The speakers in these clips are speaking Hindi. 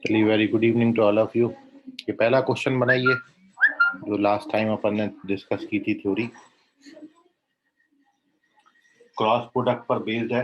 चलिए, very good evening to all of you. ये पहला क्वेश्चन बनाइए जो लास्ट टाइम अपन ने डिस्कस की थी। थ्योरी क्रॉस प्रोडक्ट पर बेस्ड है।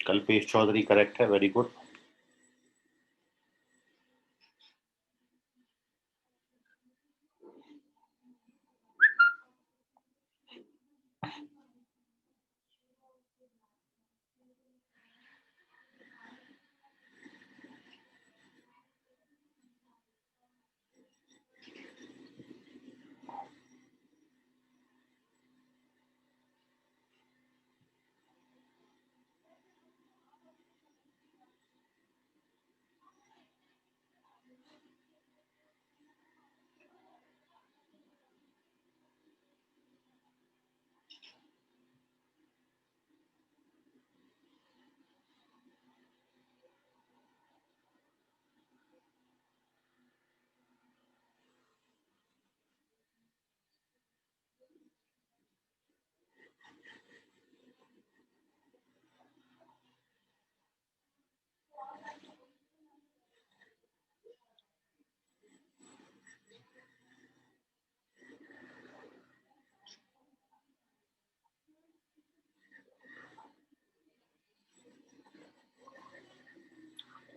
कल्पेश चौधरी करेक्ट है, वेरी गुड।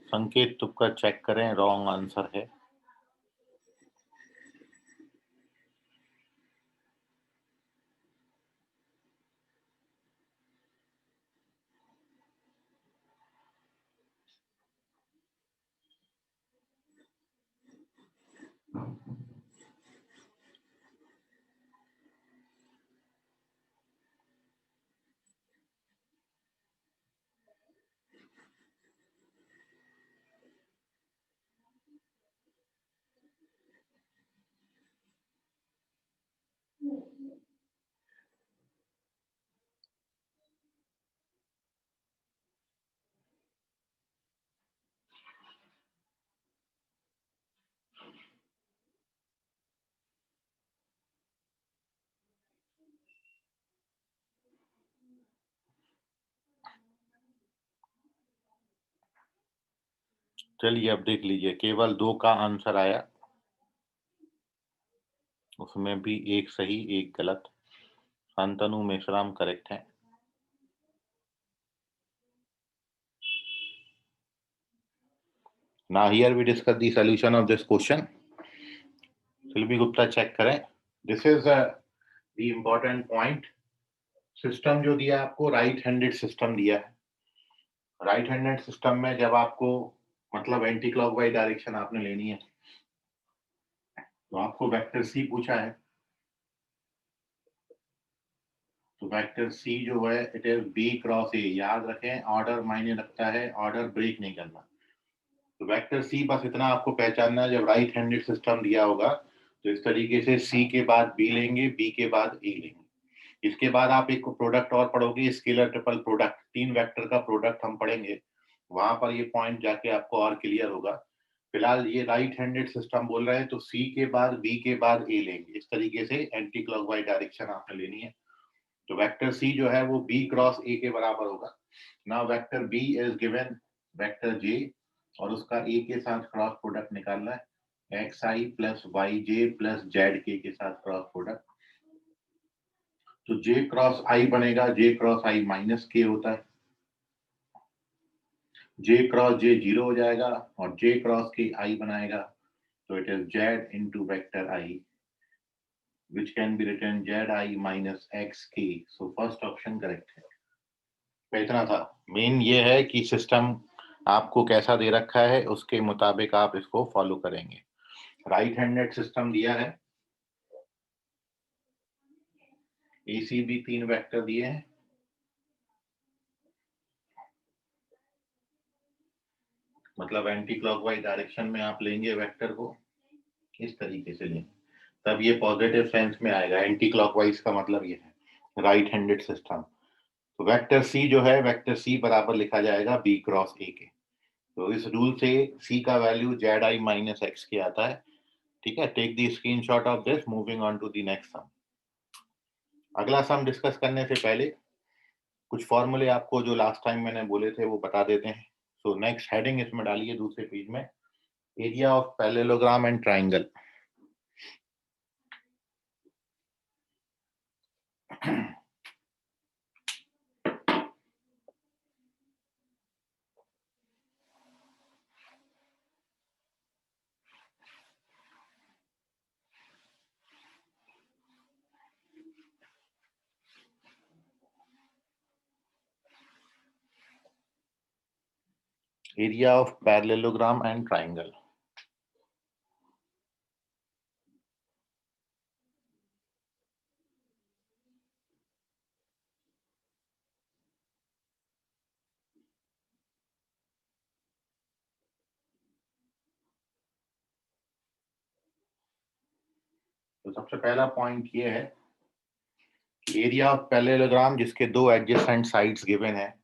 संकेत तुक्का चेक करें, रॉन्ग आंसर है। चलिए अब देख लीजिए, केवल 2 का आंसर आया, उसमें भी एक सही एक गलत। शांतनु मेश्राम करेक्ट है। Now here we discuss the solution of this question. Shilpi Gupta check करें। This is the important point. System जो दिया आपको, राइट हैंडेड सिस्टम दिया है। राइट हैंडेड सिस्टम में जब आपको मतलब एंटी क्लॉकवाइज डायरेक्शन आपने लेनी है, तो आपको वेक्टर सी पूछा है। तो वेक्टर सी जो है it is B cross A. याद रखें, ऑर्डर मायने रखता है, ऑर्डर ब्रेक नहीं करना। तो वेक्टर सी बस इतना आपको पहचानना है, जब राइट हैंडेड सिस्टम दिया होगा तो इस तरीके से सी के बाद बी लेंगे, बी के बाद ए लेंगे। इसके बाद आप एक प्रोडक्ट और पढ़ोगे, स्केलर ट्रिपल प्रोडक्ट, 3 वेक्टर का प्रोडक्ट हम पढ़ेंगे। वहां पर ये पॉइंट जाके आपको और क्लियर होगा। फिलहाल ये राइट हैंडेड सिस्टम बोल रहे हैं, तो सी के बाद बी के बाद ए लेंगे। इस तरीके से एंटी क्लॉकवाइज डायरेक्शन आपने लेनी है। तो वेक्टर सी जो है वो बी क्रॉस ए के बराबर होगा। Now vector B is given vector J, और उसका ए के साथ क्रॉस प्रोडक्ट निकालना है। X I plus Y J plus Z के साथ क्रॉस प्रोडक्ट। तो जे क्रॉस आई बनेगा, जे क्रॉस आई माइनस के होता है। जे क्रॉस जे 0 हो जाएगा, और जे क्रॉस के आई बनाएगा, तो it is Z into vector I, which can be written Z I minus X K. So first option correct है। तो इतना था। मेन ये है कि सिस्टम आपको कैसा दे रखा है, उसके मुताबिक आप इसको फॉलो करेंगे। राइट हैंडेड सिस्टम दिया है, एसी भी 3 वेक्टर दिए हैं, मतलब एंटी क्लॉकवाइज डायरेक्शन में आप लेंगे वेक्टर को, इस तरीके से लेंगे, तब ये पॉजिटिव सेंस में आएगा। एंटी क्लॉकवाइज का मतलब ये है राइट हैंडेड सिस्टम। तो वेक्टर सी जो है, वेक्टर सी बराबर लिखा जाएगा बी क्रॉस ए के। तो इस रूल से सी का value Z I minus X के आता है। ठीक है, take the screenshot of this, moving on to the next sum. अगला सम डिस्कस करने से पहले कुछ फॉर्मूले आपको जो लास्ट टाइम मैंने बोले थे वो बता देते हैं। सो नेक्स्ट हेडिंग इसमें डालिए दूसरे पेज में, area of parallelogram and triangle. Area of parallelogram and triangle. तो सबसे पहला पॉइंट ये है, एरिया ऑफ पैरेललोग्राम जिसके दो एडजेसेंट साइड्स गिवन है,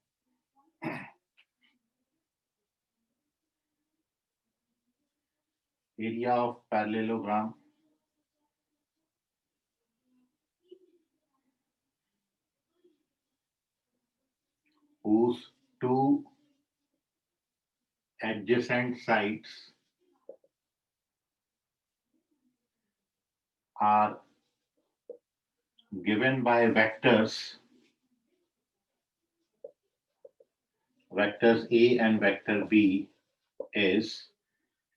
area of parallelogram whose two adjacent sides are given by vectors A and vector B is,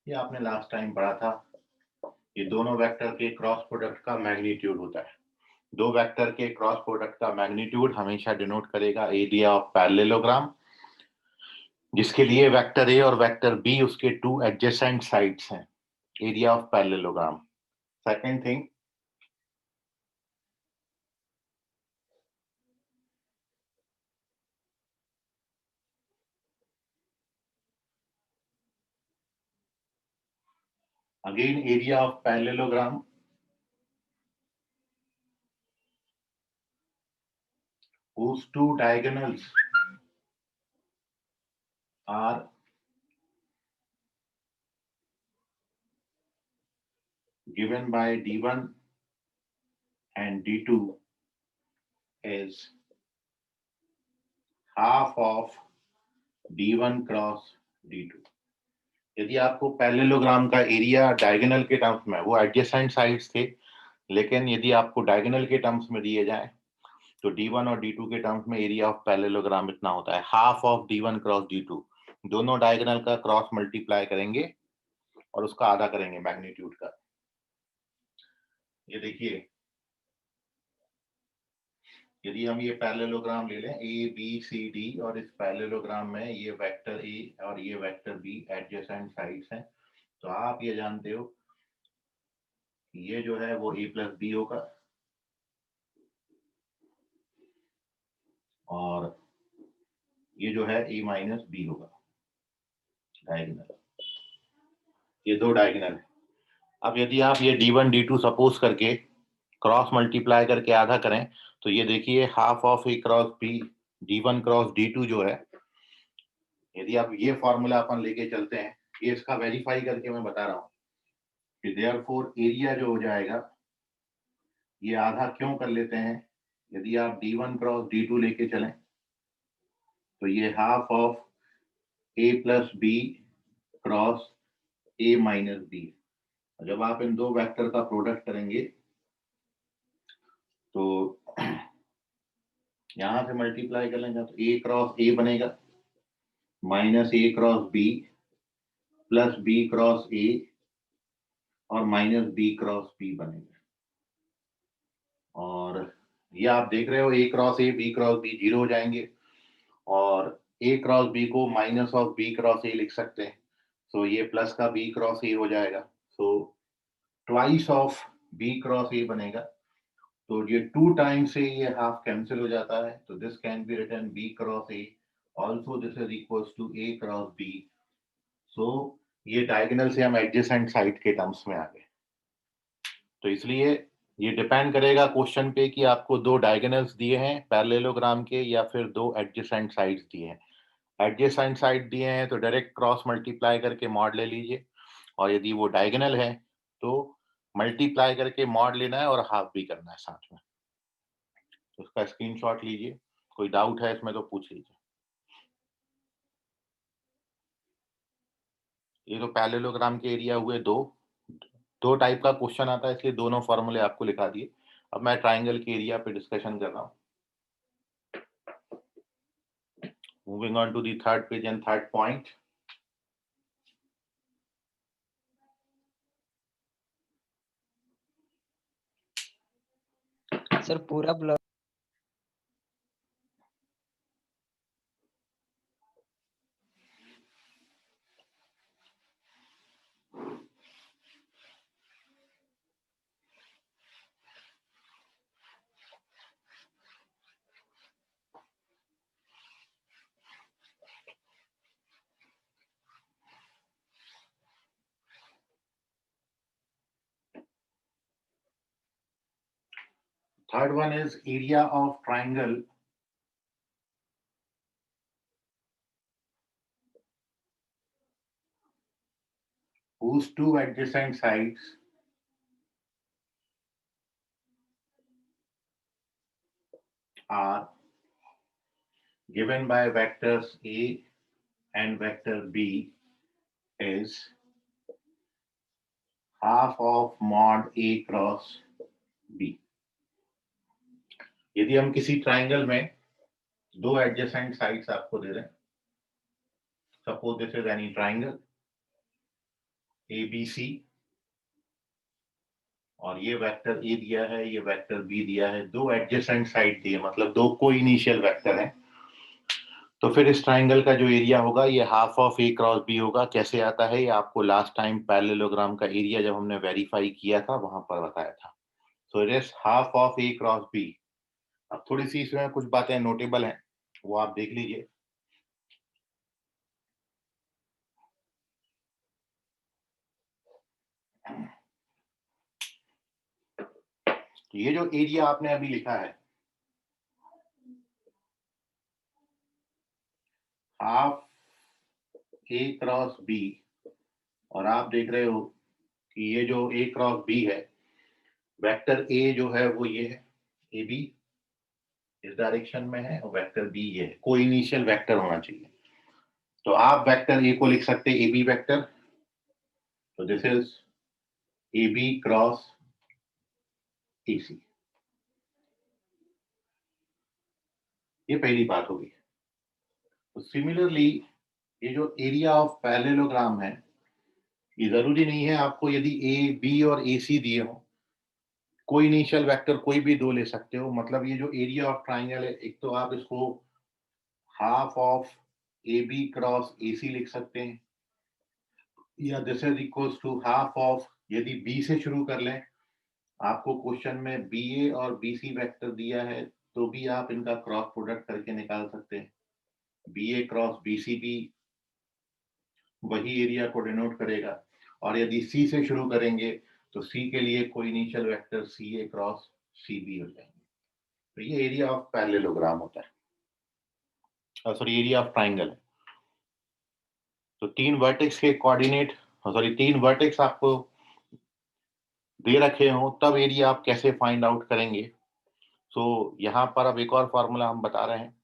ये आपने लास्ट टाइम पढ़ा था, ये दोनों वेक्टर के क्रॉस प्रोडक्ट का मैग्नीट्यूड होता है। दो वेक्टर के क्रॉस प्रोडक्ट का मैग्नीट्यूड हमेशा डिनोट करेगा एरिया ऑफ पैरेललोग्राम, जिसके लिए वेक्टर ए और वेक्टर बी उसके टू एडजेसेंट साइड्स हैं, area of parallelogram. Second thing, again area of parallelogram whose two diagonals are given by D1 and D2 is half of D1 cross D2। यदि आपको पैरेललोग्राम का एरिया डायगोनल के टर्म्स में, वो एडजेसेंट साइड्स थे, लेकिन यदि आपको डायगोनल के टर्म्स में दिए जाए तो D1 और D2 के टर्म्स में एरिया ऑफ पैरेललोग्राम इतना होता है, half of D1 cross D2। दोनों डायगोनल का क्रॉस मल्टीप्लाई करेंगे और उसका आधा करेंगे मैग्नीट्यूड का। ये देखिए, यदि हम ये पैरेललोग्राम ले लें ए बी सी डी, और इस पैरेललोग्राम में ये वेक्टर ए और ये वेक्टर बी एडजेसेंट साइड्स हैं, तो आप ये जानते हो कि ये जो है वो ए प्लस बी होगा और ये जो है ए माइनस बी होगा, डायगोनल। ये दो डायगोनल है। अब यदि आप ये D1 D2 सपोज करके क्रॉस मल्टीप्लाई करके आधा करें, तो ये देखिए half of A cross B D1 cross D2 जो है, यदि आप ये फॉर्मूला अपन लेके चलते हैं, ये इसका वेरीफाई करके मैं बता रहा हूँ कि देयरफॉर एरिया जो हो जाएगा, ये आधा क्यों कर लेते हैं, यदि आप D1 क्रॉस D2 लेके चलें तो ये half of A plus B cross A minus B. जब आप इन दो वेक्टर का प्रोडक्ट करेंगे तो यहां से मल्टीप्लाई कर लेंगे तो ए क्रॉस ए बनेगा, minus A cross B, plus B cross A, और माइनस बी क्रॉस बी बनेगा। और ये आप देख रहे हो A cross A B cross B zero हो जाएंगे, और ए क्रॉस बी को minus of B cross A लिख सकते हैं, सो ये प्लस का बी क्रॉस ए हो जाएगा, so twice of B cross A बनेगा। तो ये टू टाइम्स से ये हाफ कैंसिल हो जाता है, तो this can be written B cross A, also this is equals to A cross B, so ये डायगोनल से हम एडजेसेंट साइड के टर्म्स में आ गए। तो इसलिए ये डिपेंड करेगा क्वेश्चन पे कि आपको दो डायगोनल्स दिए हैं पैरेललोग्राम के या फिर दो एडजेसेंट साइड्स दिए हैं। एडजेसेंट साइड दिए हैं तो डायरेक्ट क्रॉस मल्टीप्लाई करके मॉड ले लीजिए, और यदि वो डायगोनल है तो मल्टीप्लाई करके मॉड लेना है और हाफ भी करना है साथ में। तो उसका स्क्रीनशॉट लीजिए, कोई डाउट है इसमें तो पूछ लीजिए। ये तो पैरेललोग्राम के एरिया हुए दो दो टाइप का क्वेश्चन आता है, इसलिए दोनों फॉर्मूले आपको लिखा दिए। अब मैं ट्राइंगल के एरिया पे डिस्कशन कर रहा हूँ। Moving on to the third page and third point. Sir पूरा block Third one is area of triangle whose two adjacent sides are given by vectors A and vector B is half of mod A cross B. यदि हम किसी ट्राइंगल में दो एडजेसेंट साइड्स आपको दे रहे हैं, suppose this is any triangle ABC, और ये वेक्टर ए दिया है, ये वेक्टर बी दिया है, दो एडजेसेंट साइड दिए मतलब दो को इनिशियल वेक्टर हैं, तो फिर इस ट्राइंगल का जो एरिया होगा ये half of A cross B होगा। कैसे आता है ये आपको लास्ट टाइम पैरेललोग्राम का एरिया जब हमने वेरीफाई किया था वहां पर बताया था। So it is half of A cross B. अब थोड़ी सी इसमें कुछ बातें नोटेबल हैं, वो आप देख लीजिए। तो ये जो एरिया आपने अभी लिखा है हाफ ए क्रॉस बी, और आप देख रहे हो कि ये जो ए क्रॉस बी है, वेक्टर ए जो है वो ये है ए बी, इस डायरेक्शन में है, और वेक्टर बी ये है, कोई इनिशियल वेक्टर होना चाहिए। तो आप वेक्टर ए को लिख सकते हैं ए बी वेक्टर। तो this is A B cross A C, ये पहली बात होगी। तो सिमिलरली ये जो एरिया ऑफ पैरेललोग्राम है, ये जरूरी नहीं है आपको यदि ए बी और ए सी दिए हो, कोई इनिशियल वेक्टर कोई भी दो ले सकते हो। मतलब ये जो एरिया ऑफ ट्राइंगल है, एक तो आप इसको half of A B cross A C लिख सकते हैं, या this is equals to half of, यदि बी से शुरू कर लें, आपको क्वेश्चन में बी ए और बी सी वेक्टर दिया है तो भी आप इनका क्रॉस प्रोडक्ट करके निकाल सकते हैं। बी ए क्रॉस बी सी भी वही एरिया को डिनोट करेगा, और यदि सी से शुरू करेंगे तो सी के लिए कोई इनिशियल वेक्टर सी ए क्रॉस सी बी हो जाएंगे। तो ये एरिया ऑफ पैरेललोग्राम होता है, सॉरी एरिया ऑफ ट्राइंगल है। तो तीन वर्टेक्स के कोऑर्डिनेट, सॉरी तीन वर्टेक्स आपको दे रखे हो, तब एरिया आप कैसे फाइंड आउट करेंगे। सो यहाँ पर अब एक और फॉर्मूला हम बता रहे हैं।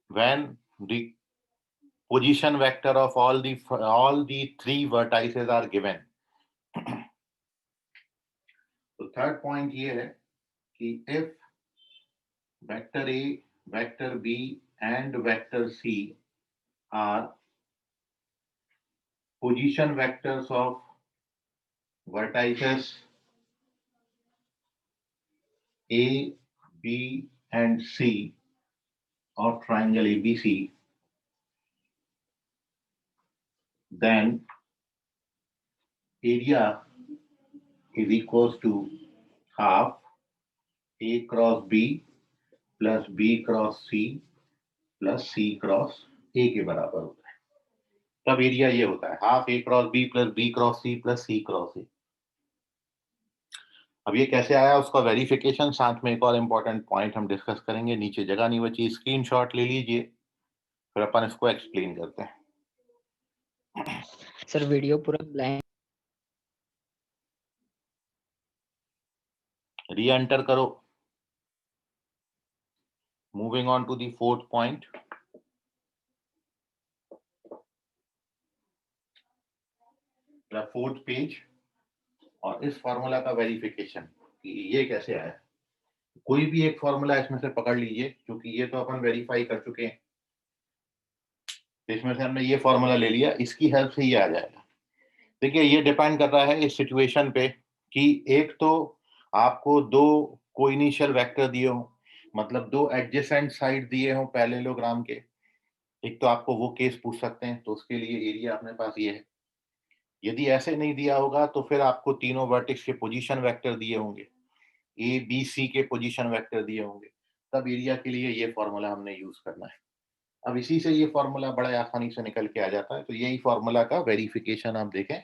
When the position vector of all the three vertices are given. तो थर्ड पॉइंट ये है कि if vector A, vector B and vector C are position vectors of vertices A, B and C of triangle ABC, then area is equals to half A cross B plus B cross C plus C cross A के बराबर होता है। तब एरिया ये होता है half A cross B plus B cross C plus C cross A. अब ये कैसे आया उसका वेरिफिकेशन, साथ में एक और इम्पोर्टेंट पॉइंट हम डिस्कस करेंगे। नीचे जगह नहीं बची, स्क्रीनशॉट ले लीजिए, फिर अपन इसको एक्सप्लेन करते हैं। सर वीडियो पूरा ब्लैंक। री एंटर करो। Moving on to the fourth point, fourth page, और इस फॉर्मूला का वेरिफिकेशन कि ये कैसे आया। कोई भी एक फॉर्मूला इसमें से पकड़ लीजिए, क्योंकि ये तो अपन वेरीफाई कर चुके हैं, इसमें से हमने ये फॉर्मूला ले लिया, इसकी हेल्प से ये आ जाएगा। देखिए ये डिपेंड कर रहा है इस सिचुएशन पे कि एक तो आपको दो कोइनिशियल वेक्टर दिए हो, मतलब दो एडजेसेंट साइड दिए हो पैरेललोग्राम के। एक तो आपको वो केस पूछ सकते हैं, तो उसके लिए एरिया अपने पास ये है। यदि ऐसे नहीं दिया होगा तो फिर आपको तीनों वर्टेक्स के पोजीशन वेक्टर दिए होंगे, ए बी सी के पोजीशन वेक्टर दिए होंगे, तब एरिया के लिए ये फॉर्मूला हमने यूज करना है। अब इसी से ये फॉर्मूला बड़ा आसानी से निकल के आ जाता है, तो यही फॉर्मूला का वेरिफिकेशन आप देखें।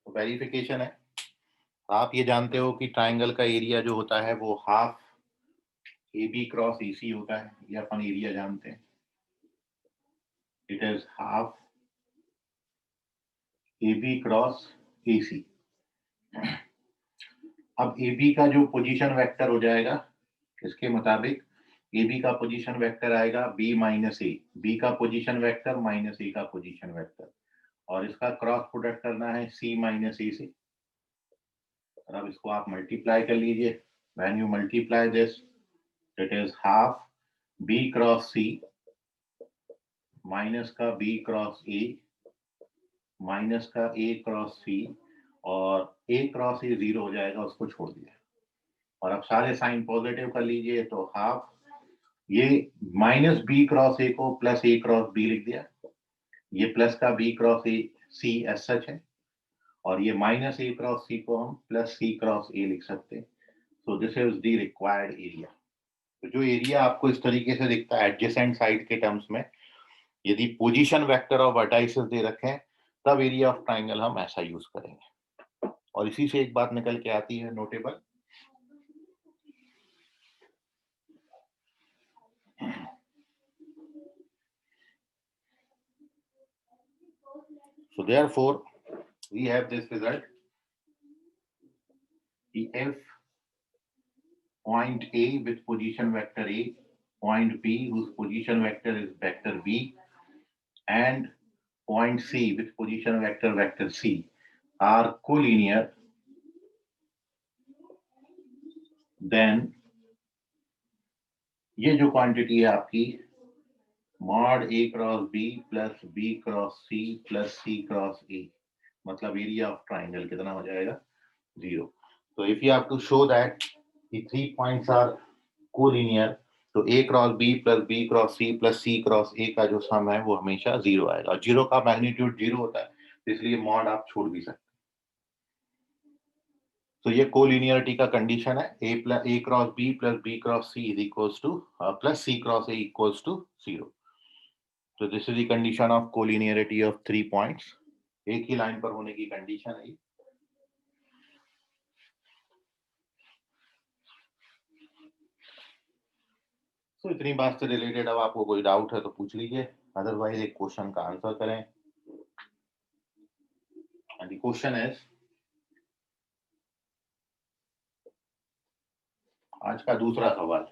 तो वेरिफिकेशन है, आप ये जानते हो कि ट्राइंगल का एरिया जो होता है वो half A B cross A C होता है, ये अपन एरिया जानते हैं। It is half A B cross A C. अब ए बी का जो पोजीशन वेक्टर हो जाएगा, इसके मुताबिक ए बी का पोजीशन वेक्टर आएगा बी माइनस ए, बी का पोजीशन वेक्टर माइनस ए का पोजीशन वेक्टर, और इसका क्रॉस प्रोडक्ट करना है सी माइनस ए से। और अब इसको आप मल्टीप्लाई कर लीजिए। When you multiply this, it is half B cross C minus का बी क्रॉस ए माइनस का ए क्रॉस सी, और ए क्रॉस ए जीरो हो जाएगा, उसको छोड़ दिया। और अब सारे साइन पॉजिटिव कर लीजिए, तो हाफ ये माइनस बी क्रॉस ए को प्लस ए क्रॉस बी लिख दिया, ये प्लस का B cross A C as such है, और ये माइनस ए क्रॉस सी को हम प्लस सी क्रॉस ए लिख सकते हैं। So this is the required area. तो जो एरिया आपको इस तरीके से दिखता है एडजेसेंट साइड के टर्म्स में, यदि पोजीशन वेक्टर और वर्टाइसेस दे रखें, तब एरिया ऑफ ट्राइंगल हम ऐसा यूज करेंगे। और इसी से एक बात निकल के आती है notable, so therefore we have this result, if point A with position vector A, point B whose position vector is vector B, and point C with position vector vector C are collinear, then ये जो क्वांटिटी है आपकी mod A cross B plus B cross C plus C cross A, मतलब एरिया ऑफ ट्राइंगल कितना हो जाएगा, 0। तो if you have to show that the 3 points are collinear, तो a cross b plus b cross c plus c cross a का जो सम है वो हमेशा 0 आएगा, और 0 का मैग्नीट्यूड 0 होता है, इसलिए मॉड आप छोड़ भी सकते हैं। तो ये कोलिनियरिटी का कंडीशन है, a cross b plus b cross c is equals to plus c cross a equals to 0। तो this is the condition of collinearity of 3 points, एक ही लाइन पर होने की कंडीशन है। तो इतनी बात से रिलेटेड अब आपको कोई डाउट है तो पूछ लीजिए, अदरवाइज एक क्वेश्चन का आंसर करें। एंड द क्वेश्चन इज, आज का दूसरा सवाल,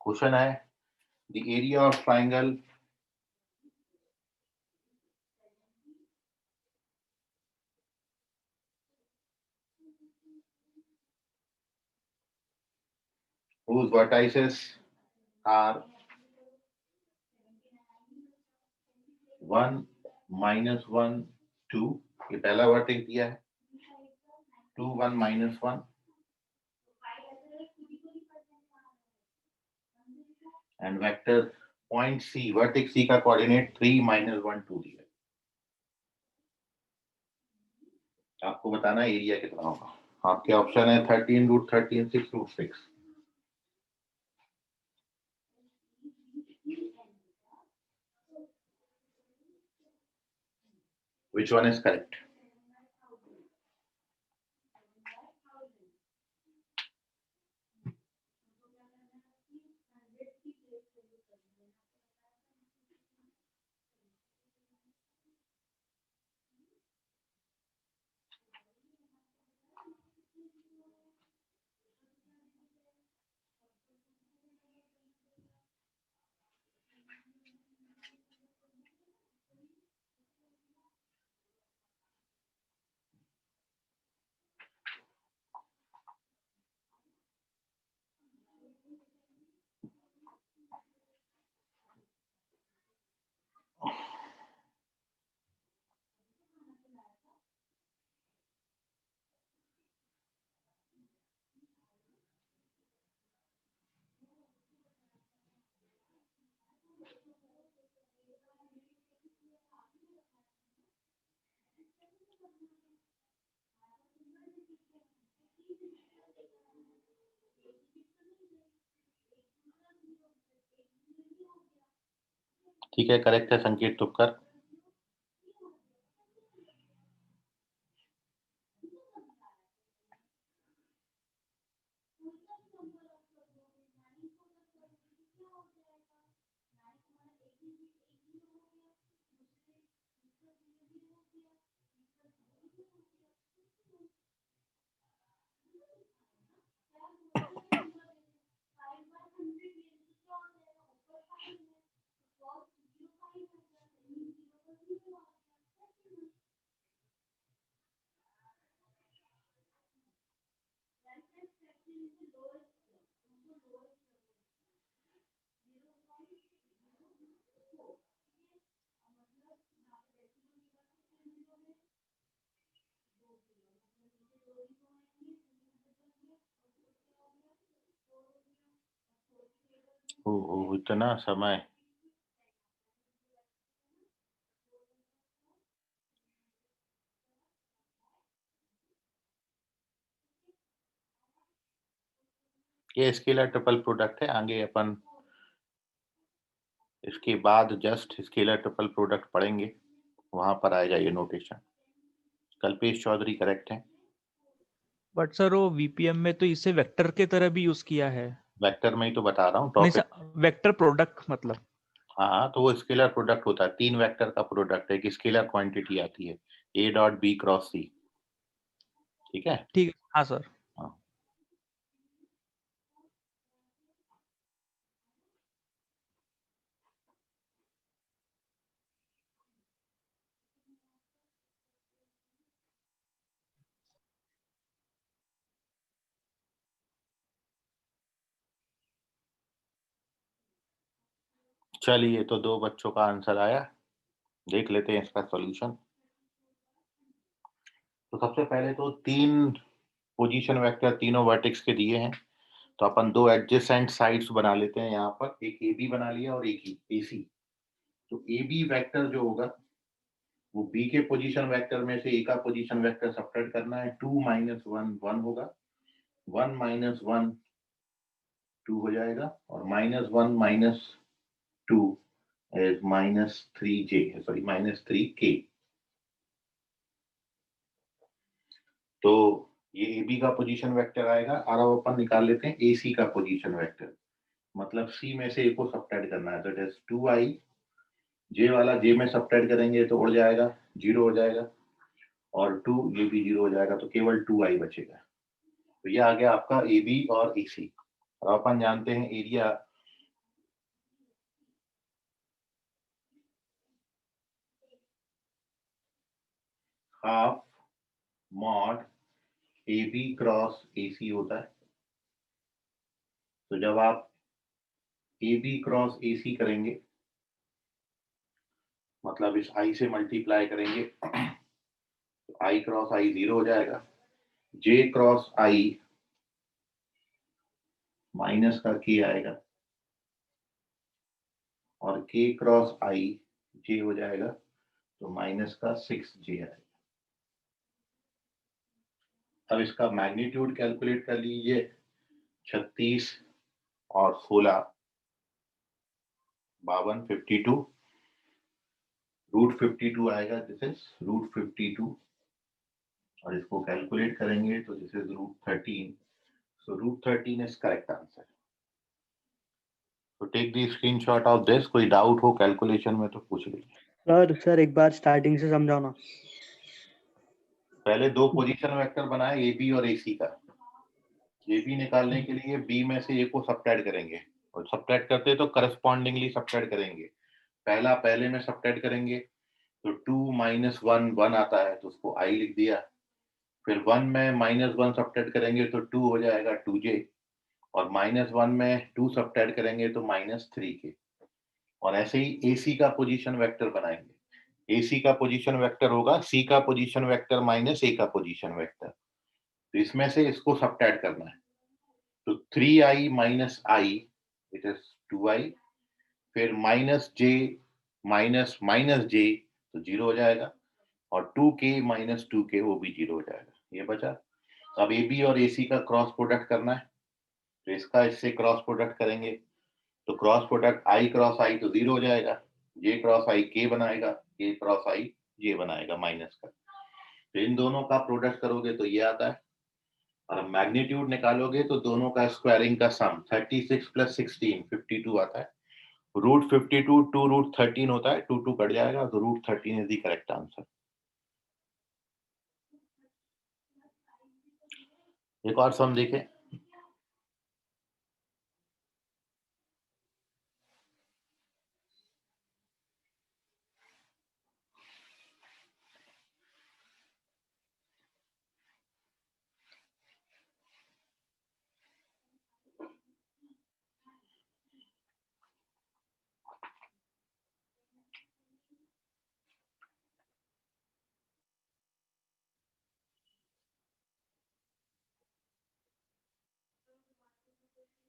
क्वेश्चन है the area of triangle whose vertices are 1 minus 1 2, ये पहला वर्टेक्स दिया है, 2 1 minus 1, and vector point C, vertex C का कोऑर्डिनेट 3 - 1 2 दिया है। आपको बताना है एरिया कितना होगा। आपके ऑप्शन है 13√13 6√6। Which one is correct? ठीक है, करेक्ट है संकेत तुपकर। ओ इतना समय। ये स्केलर ट्रिपल प्रोडक्ट है, आगे अपन इसके बाद जस्ट स्केलर ट्रिपल प्रोडक्ट पढ़ेंगे, वहां पर आएगा ये नोटेशन। कल्पेश चौधरी करेक्ट है। बट सर वो वीपीएम में तो इसे वेक्टर के तरह भी यूज किया है। वेक्टर में ही तो बता रहा हूँ नहीं टॉपिक। सर, वेक्टर प्रोडक्ट मतलब। हाँ, तो वो स्केलर प्रोडक्ट होता है, 3 वेक्टर का प्रोडक्ट है, एक स्केलर क्वांटिटी आती है A.B×C। ठीक है। ठीक है, हाँ सर। हाँ। चलिए, तो 2 बच्चों का आंसर आया, देख लेते हैं इसका सॉल्यूशन। तो सबसे पहले तो 3 पोजीशन वेक्टर तीनों वर्टेक्स के दिए हैं, तो अपन 2 एडजेसेंट साइड्स बना लेते हैं। यहाँ पर एक ए बी बना लिया और एक ही ए सी। तो ए बी वेक्टर जो होगा वो बी के पोजीशन वेक्टर में से ए का पोजीशन वेक्टर सब्ट्रैक्ट करना है। 2 - 1 1 होगा, 1 - 1 2 हो जाएगा, और -1 - 2 is -3j, सॉरी -3k। तो ये ए बी का पोजीशन वेक्टर आएगा, और अब अपन निकाल लेते हैं ए सी का पोजीशन वेक्टर। मतलब सी में से ए को सब्ट्रैक्ट करना है, तो इट इज 2i। जे वाला जे में सब्ट्रैक्ट करेंगे तो उड़ जाएगा, 0 हो जाएगा, और 2 ये भी 0 हो जाएगा, तो केवल 2i बचेगा। तो ये आ गया आपका ए बी और ए सी। और अपन जानते हैं area half mod A B cross A C होता है। तो जब आप ए बी क्रॉस ए सी करेंगे, मतलब इस आई से मल्टीप्लाई करेंगे, तो आई क्रॉस आई 0 हो जाएगा, जे क्रॉस आई माइनस का के आएगा, k क्रॉस i j हो जाएगा, तो माइनस का 6j आएगा। अब इसका मैग्नीट्यूड कैलकुलेट कर लीजिए, 36 और 16 52 52 √52 आएगा, दिस इज √52 और इसको कैलकुलेट करेंगे तो this is √13, so √13 is correct answer. तो take the screenshot of this, कोई डाउट हो कैलकुलेशन में तो पूछ लीजिए। सर एक बार स्टार्टिंग से समझाओ ना। पहले दो पोजीशन वेक्टर बनाए ए बी और ए सी का। ए बी निकालने के लिए बी में से ए को सब्ट्रैक्ट करेंगे और सब्ट्रैक्ट करते तो करस्पॉन्डिंगली सब्ट्रैक्ट करेंगे। पहला पहले में सब्ट्रैक्ट करेंगे तो 2 - 1 1 आता है तो उसको आई लिख दिया। फिर 1 में -1 सब्ट्रैक्ट करेंगे तो 2 हो जाएगा 2j और -1 में 2 सब्ट्रैक्ट करेंगे तो -3k। और ऐसे ही AC का पोजीशन वेक्टर बनाएंगे। AC का पोजीशन वेक्टर होगा C का पोजीशन वेक्टर माइनस A का पोजीशन वेक्टर, तो इसमें से इसको सब्ट्रैक्ट करना है। तो 3i - i it is 2i, फिर -j - j तो 0 हो जाएगा और 2k - 2k वो भी 0 हो जाएगा, ये बचा। अब AB और AC का क्रॉस प्रोडक्ट करना है, तो इसका इससे क्रॉस प्रोडक्ट करेंगे तो cross product i cross i तो 0 हो जाएगा, j क्रॉस i k बनाएगा, k क्रॉस i j बनाएगा माइनस का। तो इन दोनों का प्रोडक्ट करोगे तो ये आता है और मैग्नीट्यूड निकालोगे तो दोनों का स्क्वायरिंग का सम 36 + 16 52 आता है। √52 2 √13 होता है, 2 2 कट जाएगा तो √13 इज द करेक्ट आंसर। एक और सम देखें।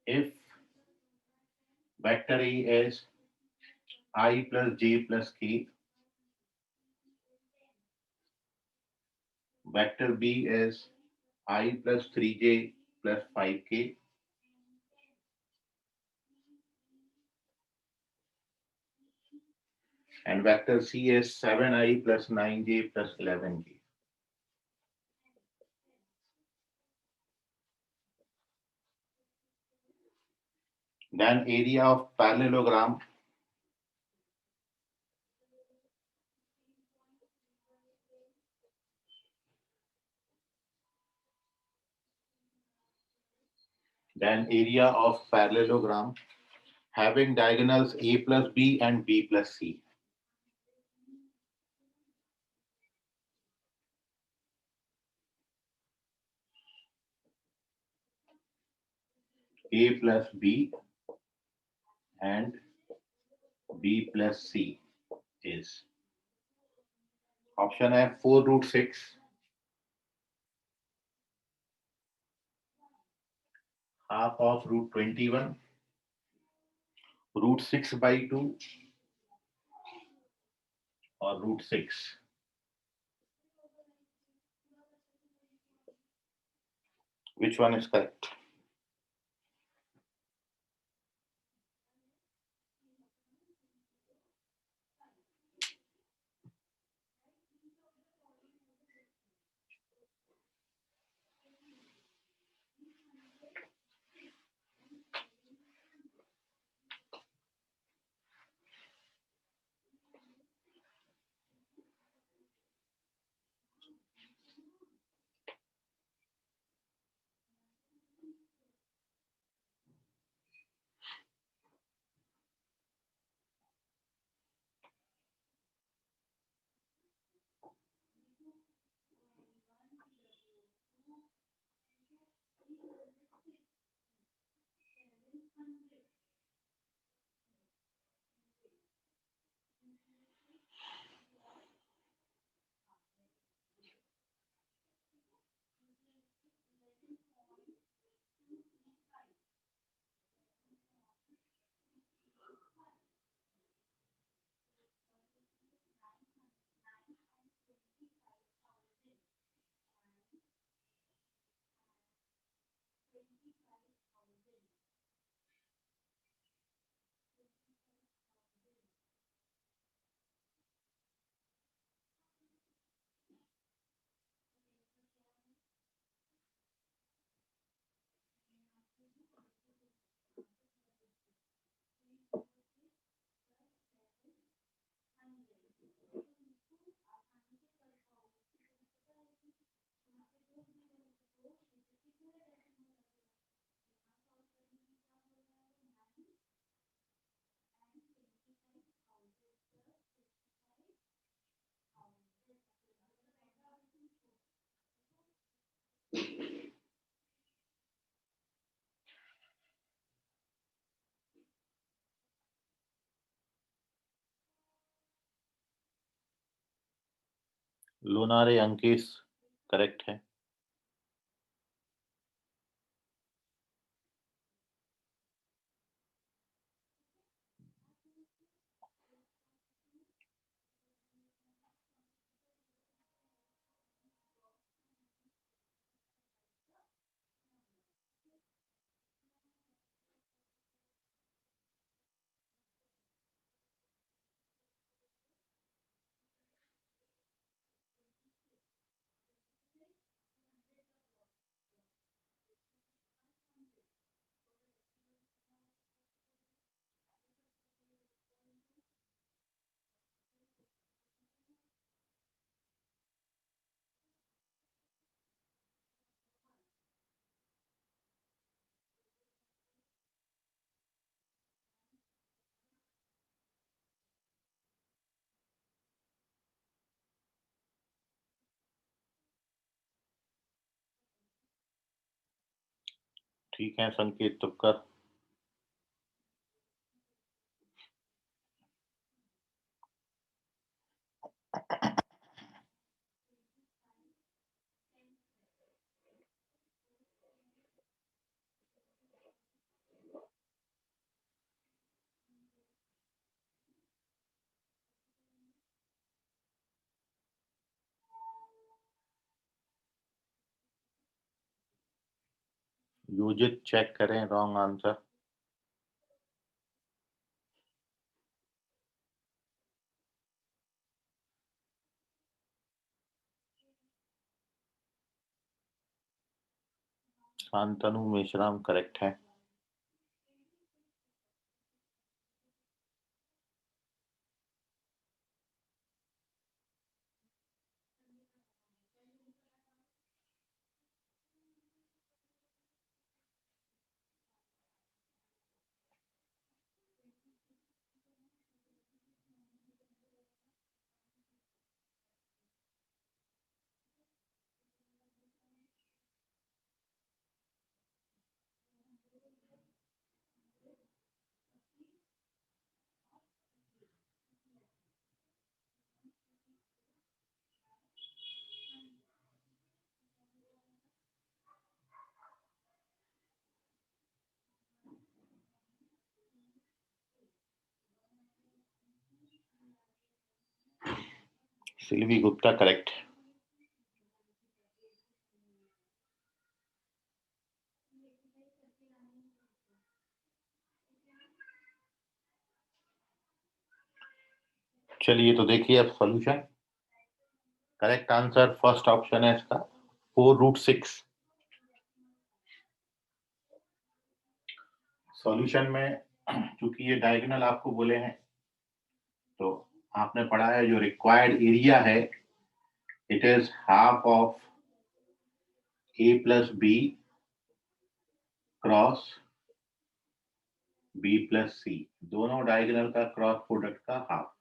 If vector A is I plus j plus k, vector B is I plus 3j plus 5k, and vector C is 7i plus 9j plus 11k. Then area of parallelogram having diagonals A plus B and B plus C. A plus B and B plus C is option है 4√6, half of √21, √6/2 or √6. Which one is correct? Lonare Ankesh correct है। ठीक है संकेत तुपकर। यूजित चेक करें wrong answer. Shantanu Meshram correct है। सिल्वी गुप्ता करेक्ट। चलिए तो देखिए अब solution. Correct answer first option है इसका 4√6। सॉल्यूशन में चूंकि ये डायगोनल आपको बोले हैं तो आपने पढ़ा है जो रिक्वायर्ड एरिया है it is half of a plus B cross b plus C, दोनों डायगोनल का क्रॉस प्रोडक्ट का हाफ।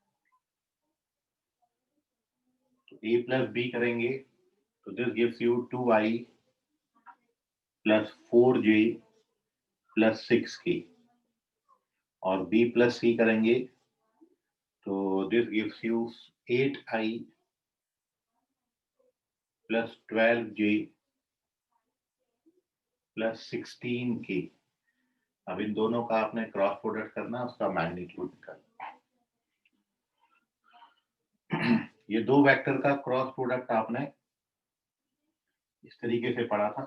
तो a प्लस बी करेंगे तो this gives you 2i plus 4j plus 6k, और b प्लस सी करेंगे तो this gives you 8i plus 12j plus 16k। अब इन दोनों का आपने क्रॉस प्रोडक्ट करना, उसका मैग्नीट्यूड निकालना। ये दो वेक्टर का क्रॉस प्रोडक्ट आपने इस तरीके से पढ़ा था।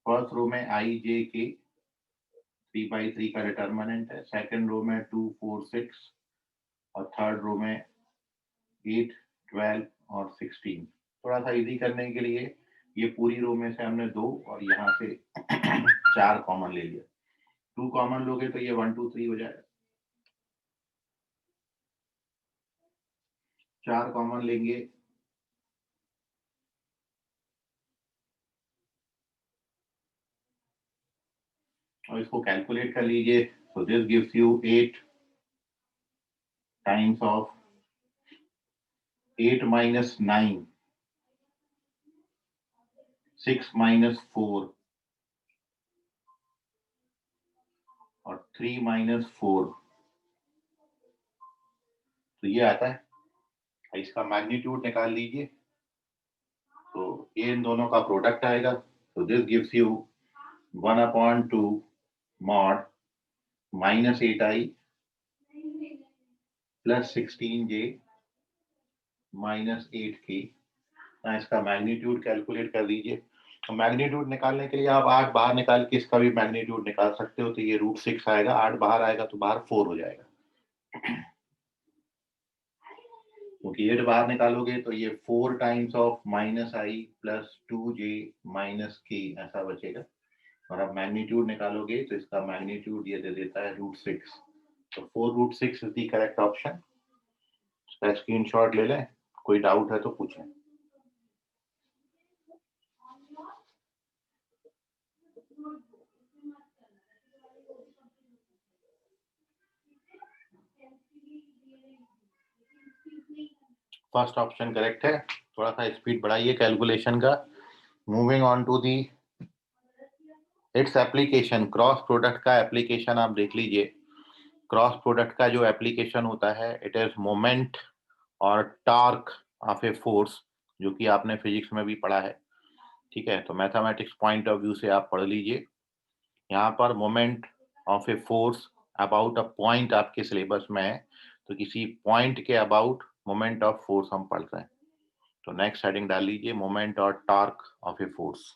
फर्स्ट रो में i j k 3/3 का डिटर्मिनेंट है, सेकंड रो में 2 4 6 और थर्ड रो में 8 12 और 16। थोड़ा सा इजी करने के लिए ये पूरी रो में से हमने 2 और यहाँ से 4 कॉमन ले लिया। 2 कॉमन लोगे तो ये 1 2 3 हो जाएगा, 4 कॉमन लेंगे और इसको कैलकुलेट कर लीजिए। तो this gives you 8 times of 8 minus 9, 6 minus 4 और 3 minus 4, तो ये आता है इसका मैग्नीट्यूड निकाल लीजिए, तो ये इन दोनों का प्रोडक्ट आएगा। तो this gives you 1/2 mod -8i plus 16j -8k। इसका मैग्नीट्यूड कैलकुलेट कर दीजिए। तो मैग्नीट्यूड निकालने के लिए आप 8 बाहर निकाल के इसका भी मैग्नीट्यूड निकाल सकते हो। तो ये √6 आएगा, 8 बाहर आएगा तो बाहर 4 हो जाएगा, क्योंकि 8 बाहर निकालोगे तो ये 4 times of -i plus 2j -k ऐसा बचेगा। और अब मैग्नीट्यूड निकालोगे तो इसका मैग्नीट्यूड ये दे देता है √6। तो 4√6 इज द करेक्ट ऑप्शन। इसका स्क्रीनशॉट ले लें, कोई डाउट है तो पूछें। फर्स्ट ऑप्शन करेक्ट है। थोड़ा सा स्पीड बढ़ाइए कैलकुलेशन का। Moving on to the its application. Cross product का एप्लीकेशन आप देख लीजिए। क्रॉस प्रोडक्ट का जो एप्लीकेशन होता है, इट इज मोमेंट और टॉर्क ऑफ ए फोर्स, जो कि आपने फिजिक्स में भी पढ़ा है। ठीक है, तो मैथमेटिक्स पॉइंट ऑफ व्यू से आप पढ़ लीजिए। यहाँ पर moment of a force about a point आपके सिलेबस में है, तो किसी पॉइंट के अबाउट मोमेंट ऑफ फोर्स हम पढ़ रहे हैं। तो नेक्स्ट हेडिंग डाल लीजिए, मोमेंट और टॉर्क ऑफ ए फोर्स।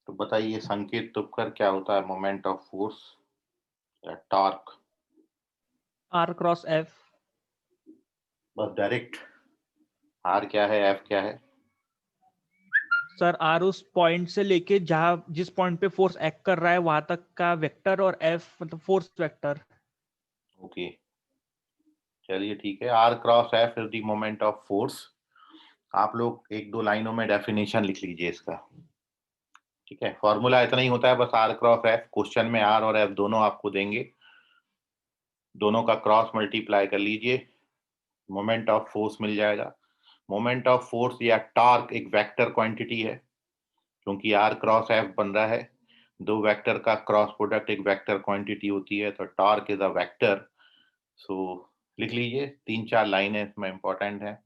तो बताइए संकेत तुपकर क्या होता है मोमेंट ऑफ फोर्स या टॉर्क? R×F। बस डायरेक्ट। आर क्या है, एफ क्या है? सर R उस पॉइंट से लेके जहां जिस पॉइंट पे फोर्स एक्ट कर रहा है वहां तक का वेक्टर, और F मतलब फोर्स वेक्टर। ओके, चलिए ठीक है। R×F is the moment of force. आप लोग एक दो लाइनों में डेफिनेशन लिख लीजिए इसका। ठीक है, फॉर्मूला इतना ही होता है बस, R×F। क्वेश्चन में R और F दोनों आपको देंगे, दोनों का क्रॉस मल्टीप्लाई कर लीजिए, मोमेंट ऑफ फोर्स मिल जाएगा। मोमेंट ऑफ फोर्स या टॉर्क एक वेक्टर क्वांटिटी है, क्योंकि R×F बन रहा है। दो वेक्टर का क्रॉस प्रोडक्ट एक वेक्टर क्वांटिटी होती है, तो torque is a vector. So लिख लीजिए, 3-4 लाइनें इसमें इंपॉर्टेंट है।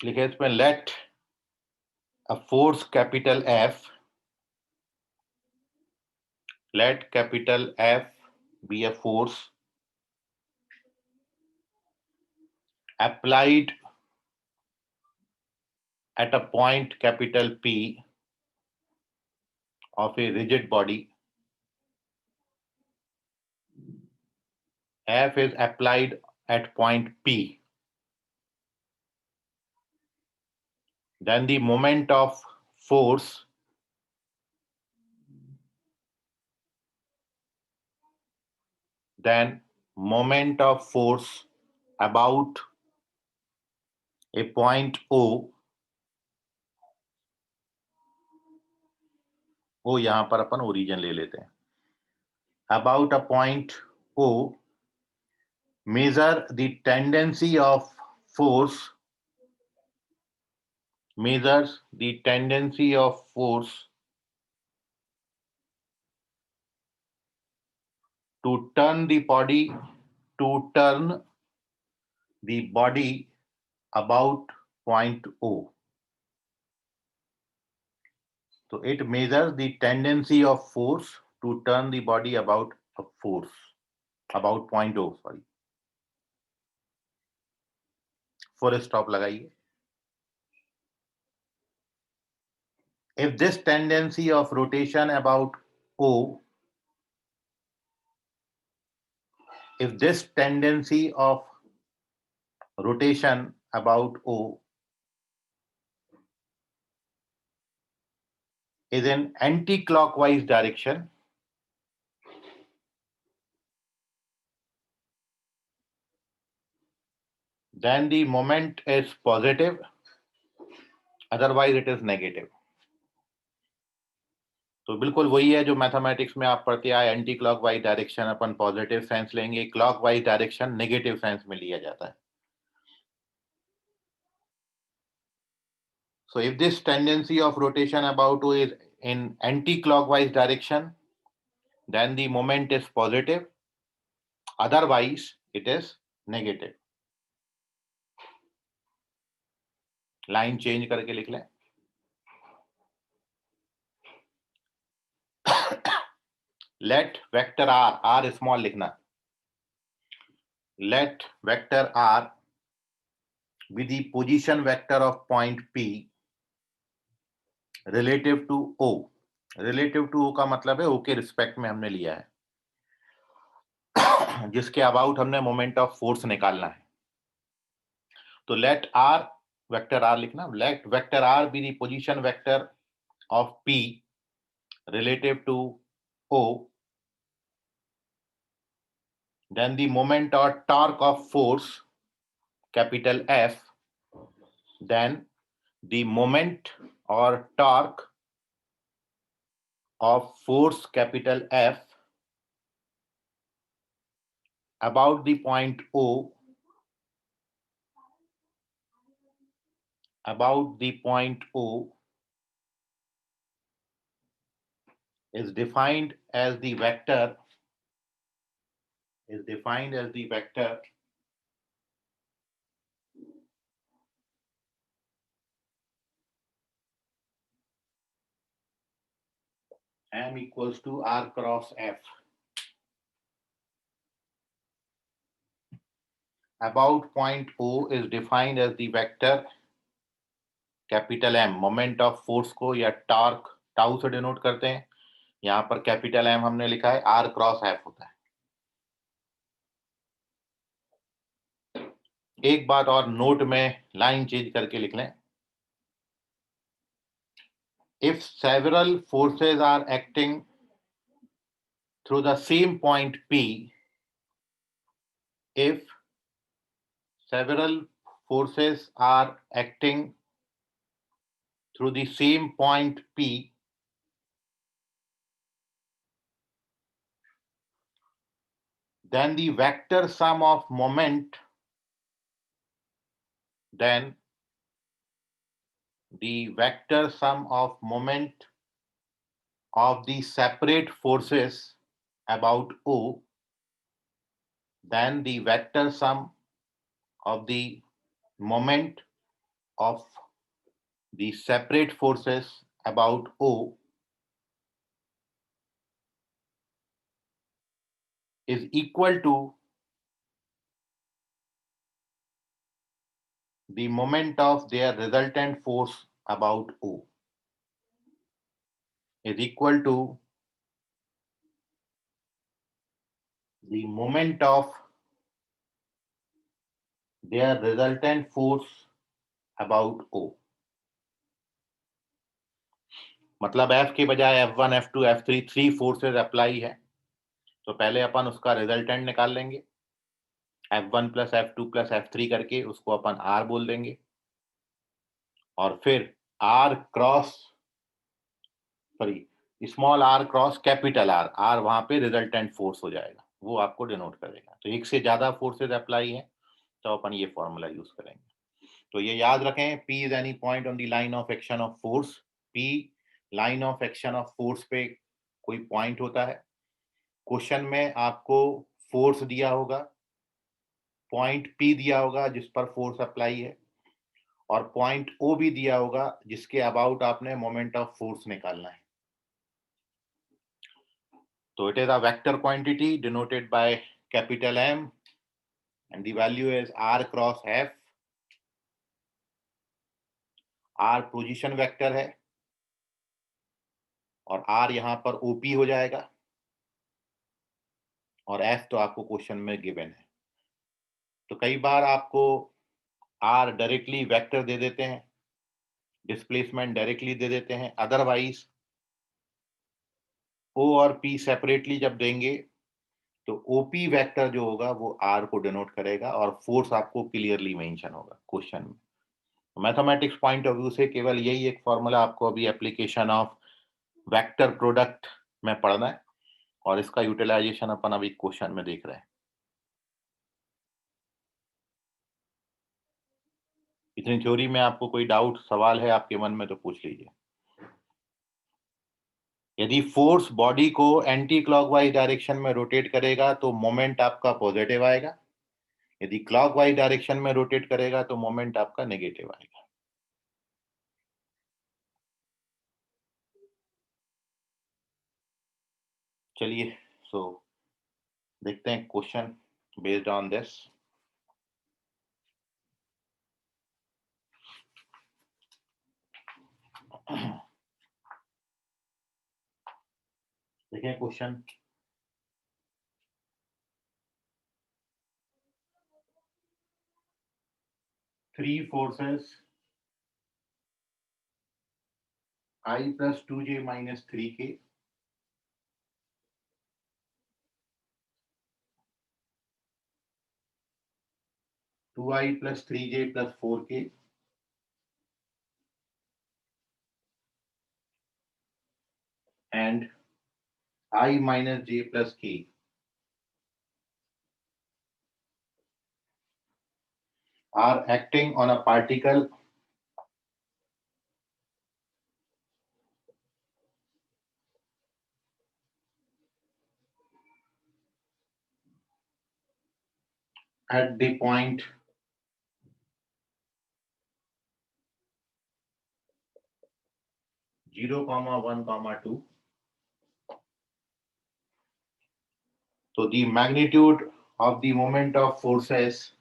लिखे इसमें, let a force capital F, let capital F be a force applied at a point capital P of a rigid body. F is applied at point P. Then the moment of force about a point O यहां पर अपन ओरिजिन ले लेते हैं। About a point O, measure the tendency of force, measures the tendency of force to turn the body, to turn the body about point O. So it measures the tendency of force to turn the body about a force, about point O, sorry. Full stop लगाइए. If this tendency of rotation about O, if this tendency of rotation about O is in anti-clockwise direction, then the moment is positive, otherwise it is negative. तो बिल्कुल वही है जो मैथमेटिक्स में आप पढ़ते आए, एंटी क्लॉकवाइज डायरेक्शन अपन पॉजिटिव सेंस लेंगे, क्लॉकवाइज डायरेक्शन नेगेटिव सेंस में लिया जाता है. So if this tendency of rotation about O is in anti-clockwise direction, then the moment is positive, otherwise it is negative. Line change करके लिख लें. Let vector r small लिखना. Let vector r be the position vector of point P relative to O. Relative to O का मतलब है O के रिस्पेक्ट में हमने लिया है, जिसके अबाउट हमने मोमेंट ऑफ फोर्स निकालना है. तो let r vector r लिखना. Let vector r be the position vector of P relative to O. Then the moment or torque of force capital F, then the moment or torque of force capital F about the point O, about the point O is defined as the vector, m equals to r cross f. About point O is defined as the vector capital M. Moment of force को या टॉर्क टाउ से डिनोट करते हैं. यहां पर कैपिटल M हमने लिखा है, r क्रॉस f होता है. एक बात और नोट में लाइन चेंज करके लिख लें. If several forces are acting through the same point P, if several forces are acting through the same point P, then the vector sum of moment, then the vector sum of moment of the separate forces about O, then the vector sum of the moment of the separate forces about O is equal to the moment of their resultant force about O, is equal to the moment of their resultant force about O. मतलब F के बजाय F1, F2, F3 3 forces apply है, तो पहले अपन उसका रिजल्टेंट निकाल लेंगे. F1 plus F2 plus F3 करके उसको अपन R बोल देंगे, और फिर R cross small r cross capital R वहां पे रिजल्टेंट फोर्स हो जाएगा, वो आपको डिनोट करेगा. तो एक से ज्यादा फोर्सेस अप्लाई है तो अपन ये फॉर्मूला यूज करेंगे. तो ये याद रखें, P is any point on the line of action of force. P line of action of force पे कोई पॉइंट होता है. क्वेश्चन में आपको फोर्स दिया होगा, पॉइंट P दिया होगा जिस पर फोर्स अप्लाई है, और पॉइंट O भी दिया होगा जिसके अबाउट आपने मोमेंट ऑफ फोर्स निकालना है। तो it is a vector quantity denoted by capital M and the value is r cross f. r position vector है और r यहां पर OP हो जाएगा, और f तो आपको क्वेश्चन में गिवन है। तो कई बार आपको r डायरेक्टली वेक्टर दे देते हैं, डिस्प्लेसमेंट डायरेक्टली दे देते हैं, अदरवाइज O और P सेपरेटली जब देंगे तो OP वेक्टर जो होगा वो r को डिनोट करेगा और फोर्स आपको क्लियरली मेंशन होगा क्वेश्चन में। मैथमेटिक्स पॉइंट ऑफ व्यू से केवल यही एक फॉर्मूला आपको अभी एप्लीकेशन ऑफ वेक्टर प्रोडक्ट में पढ़ना है, और इसका यूटिलाइजेशन अपन अभी क्वेश्चन में देख रहे हैं। इतनी थ्योरी में आपको कोई डाउट सवाल है आपके मन में तो पूछ लीजिए। यदि फोर्स बॉडी को एंटी क्लॉकवाइज डायरेक्शन में रोटेट करेगा तो मोमेंट आपका पॉजिटिव आएगा, यदि क्लॉकवाइज डायरेक्शन में रोटेट करेगा तो मोमेंट आपका नेगेटिव आएगा। चलिए सो देखते हैं क्वेश्चन बेस्ड ऑन दिस। देखिए question, three forces I plus 2j minus 3k two I plus 3j plus 4k and I minus j plus k are acting on a particle at the point 0, 1, 2. So the magnitude of the moment of forces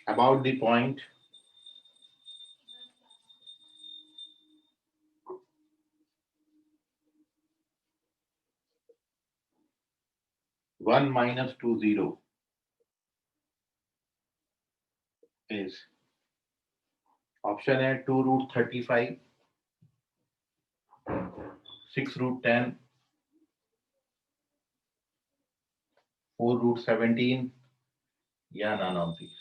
about the point 1 minus 2, 0 is option A 2 root 35, 6 root 10, 4 root 17 या none of these.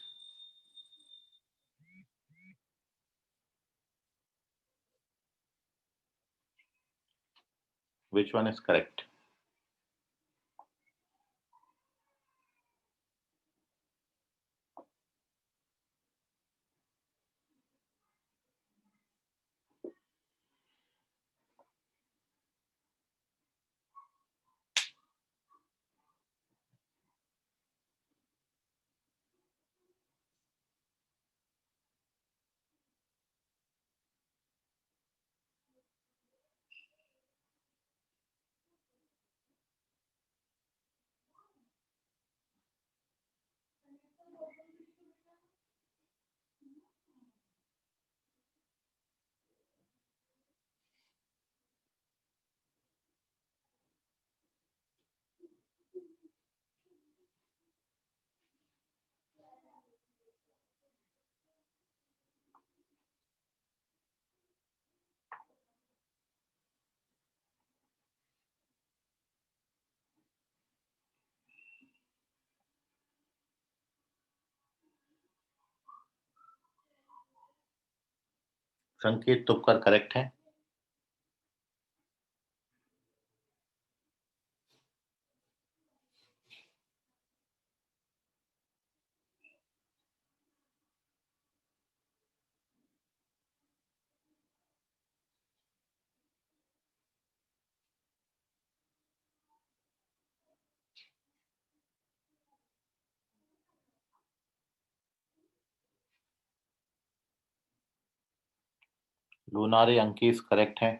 Which one is correct? संकेत तुपकर करेक्ट है। लूनारे अंकीस करेक्ट है।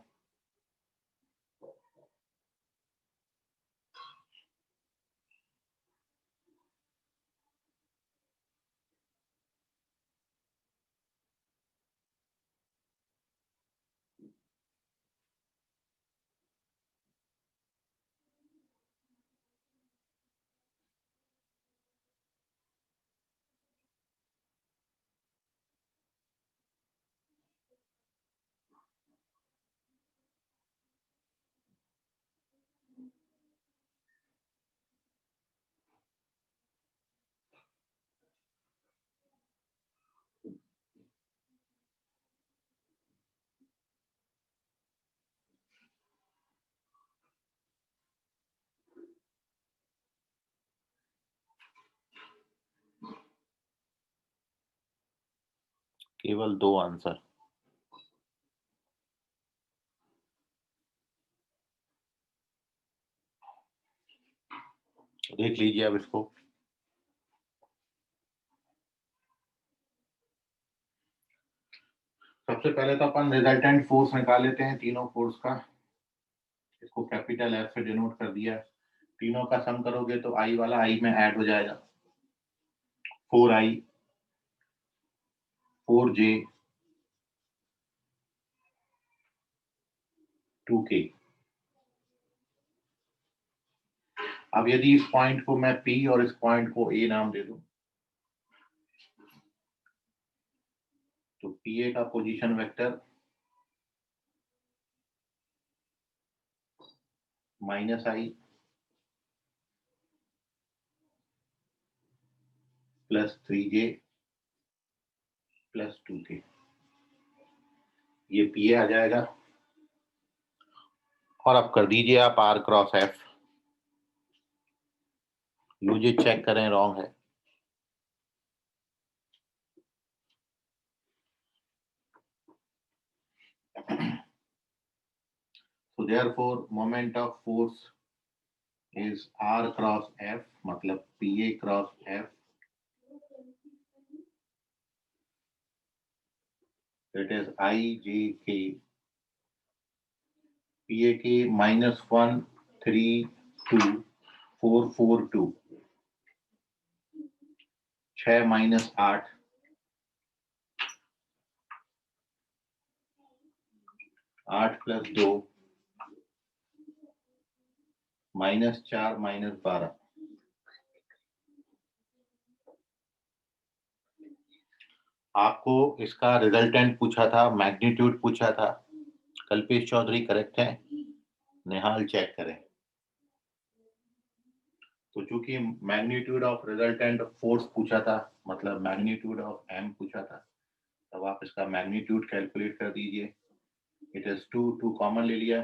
केवल 2 आंसर। देख लीजिए अब इसको। सबसे पहले तो अपन रिजल्टेंट फोर्स निकाल लेते हैं तीनों फोर्स का। इसको कैपिटल एफ से डिनोट कर दिया। तीनों का सम करोगे तो आई वाला आई में ऐड हो जाएगा। 4i 4j 2k। अब यदि इस पॉइंट को मैं P और इस पॉइंट को A नाम दे दूं तो PA का position vector -i plus 3j plus 2k, ये PA आ जाएगा। और अब कर दीजिए आप R क्रॉस F। मुझे चेक करें रॉन्ग है। So therefore moment of force is R cross F, मतलब PA cross F, it is IJK PAK -132,442 6 minus 8 8 plus 2 -4 -12। आपको इसका रिजल्टेंट पूछा था, मैग्नीट्यूड पूछा था। कल्पेश चौधरी करेक्ट है। निहाल चेक करें। तो चूंकि मैग्नीट्यूड ऑफ रिजल्टेंट फोर्स पूछा था, मतलब मैग्नीट्यूड ऑफ एम पूछा था, तब आप इसका मैग्नीट्यूड कैलकुलेट कर दीजिए। इट इज 2 कॉमन ले लिया,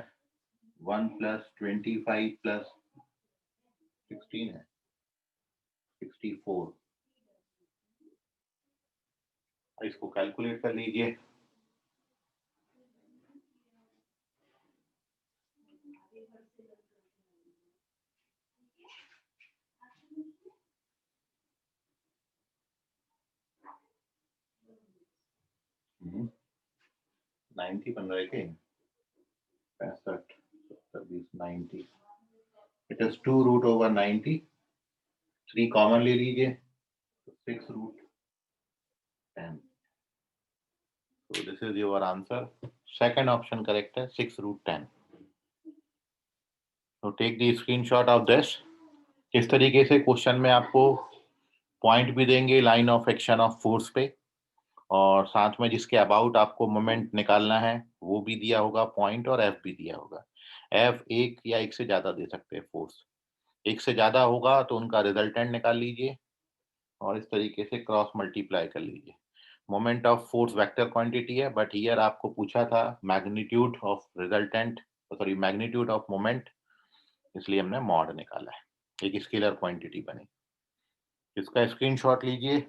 1 प्लस 25 प्लस 16 है 64। इसको कैलकुलेट कर लीजिए। हम्म, 90 बन रहे थे, 65 70 20 90। It is 2 root over 90, 3 common ले लीजिए, 6 root 10। So this is your answer. Second option correct है, 6 root 10। So take the screenshot of this। इस तरीके से क्वेश्चन में आपको पॉइंट भी देंगे line of action of force पे, और साथ में जिसके अबाउट आपको मोमेंट निकालना है वो भी दिया होगा पॉइंट, और एफ भी दिया होगा। एफ एक या एक से ज्यादा दे सकते हैं फोर्स। एक से ज्यादा होगा तो उनका रिजल्टेंट निकाल लीजिए और इस तरीके से क्रॉस मल्टीप्लाई कर लीजिए। Moment of force vector quantity है, बट हियर आपको पूछा था magnitude of resultant, sorry magnitude of moment, इसलिए हमने मॉड निकाला है, एक स्केलर क्वांटिटी बनी। इसका स्क्रीनशॉट लीजिए।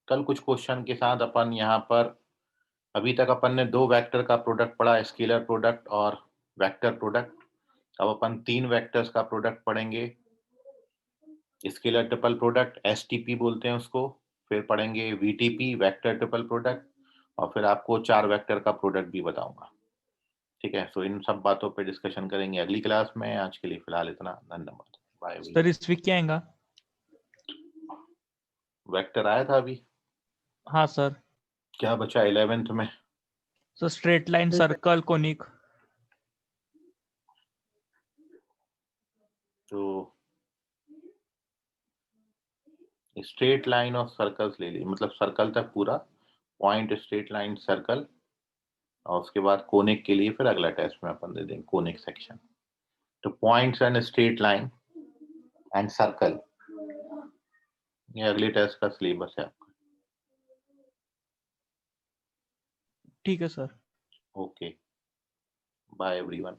कल कुछ क्वेश्चन के साथ अपन यहाँ पर, अभी तक अपन ने 2 वेक्टर का प्रोडक्ट पढ़ा, स्केलर प्रोडक्ट और वेक्टर प्रोडक्ट। अब अपन 3 वेक्टर्स का प्रोडक्ट पढ़ेंगे, स्केलर ट्रिपल प्रोडक्ट, एसटीपी बोलते हैं उसको। फिर पढ़ेंगे वीटीपी वेक्टर ट्रिपल प्रोडक्ट, और फिर आपको 4 वेक्टर का प्रोडक्ट भी बताऊंगा। ठीक है, सो इन सब बातों पे डिस्कशन करेंगे अगली क्लास में। आज के लिए फिलहाल इतना, धन्यवाद, बाय। सर इस वीक क्या आएगा? वेक्टर आया था अभी, हाँ सर। क्या बचा 11th में? Sir straight line, circle, conic. तो स्ट्रेट लाइन और सर्कल्स ले ली, मतलब सर्कल तक पूरा पॉइंट, स्ट्रेट लाइन, सर्कल, और उसके बाद कोनिक के लिए फिर अगला टेस्ट में अपन दे देंगे कोनिक सेक्शन। तो points and straight line and circle, ये अगले टेस्ट का सिलेबस है आपका। ठीक है सर। Okay, bye everyone.